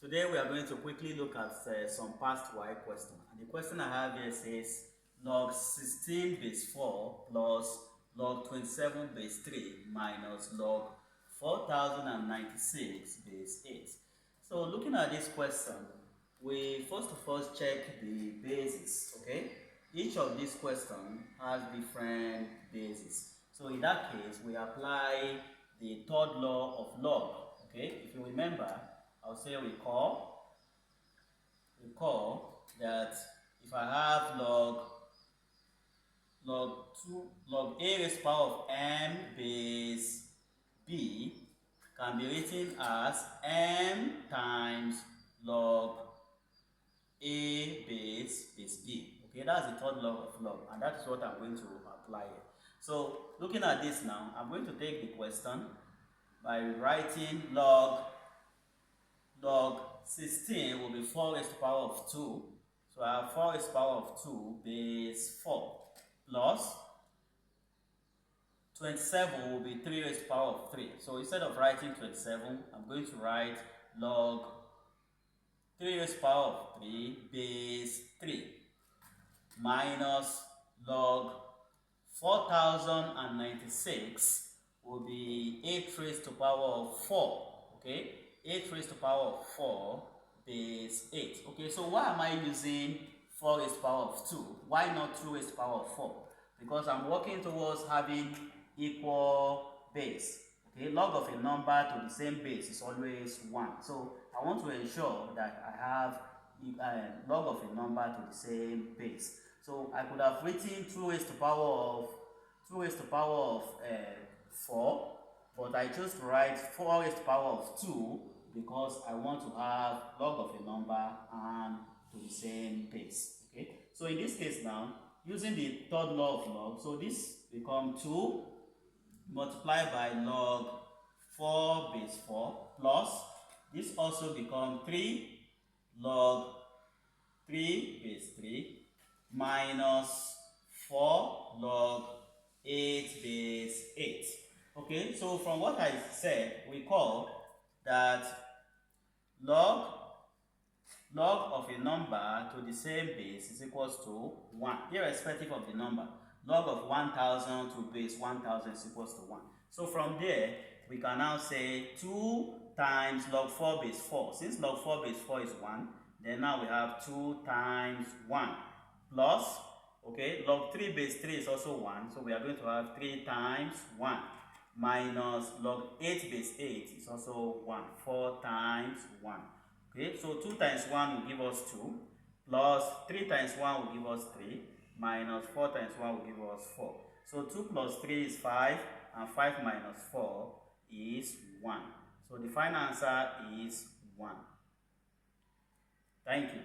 Today we are going to quickly look at some past WAEC questions. And the question I have here says log 16 base 4 plus log 27 base 3 minus log 4096 base 8. So looking at this question, we first of all check the bases, okay? Each of these questions has different bases. So in that case, we apply the third law of log, okay? If you remember, I'll say recall that if I have log a raised to the power of m base b can be written as m times log a base b. Okay, that's the third law of log, and that is what I'm going to apply here. So looking at this now, I'm going to take the question by writing log 16 will be 4 raised to the power of 2. So I have 4 raised to the power of 2 base 4 plus 27 will be 3 raised to the power of 3. So instead of writing 27, I'm going to write log 3 raised to the power of 3 base 3 minus log 4096 will be 8 raised to the power of 4. Okay, 8 raised to the power of 4 base 8. Okay, so why am I using 4 raised to the power of 2? Why not 2 raised to the power of 4? Because I'm working towards having equal base. Okay, log of a number to the same base is always 1. So I want to ensure that I have log of a number to the same base. So I could have written 2 raised to the power of 4, but I chose to write 4 raised to the power of 2 because I want to have log of a number and to the same base. Okay, so in this case now, using the third law of log, so this becomes 2 multiplied by log 4 base 4 plus this also becomes 3 log 3 base 3 minus 4 log 8 base 8. Okay, so from what I said, we call that log of a number to the same base is equals to 1, irrespective of the number. Log of 1000 to base 1000 is equals to 1. So from there, we can now say 2 times log 4 base 4. Since log 4 base 4 is 1, then now we have 2 times 1 plus, okay, log 3 base 3 is also 1. So we are going to have 3 times 1 minus log 8 base 8 is also 1. 4 times 1. Okay, so 2 times 1 will give us 2, plus 3 times 1 will give us 3, minus 4 times 1 will give us 4. So 2 plus 3 is 5, and 5 minus 4 is 1. So the final answer is 1. Thank you.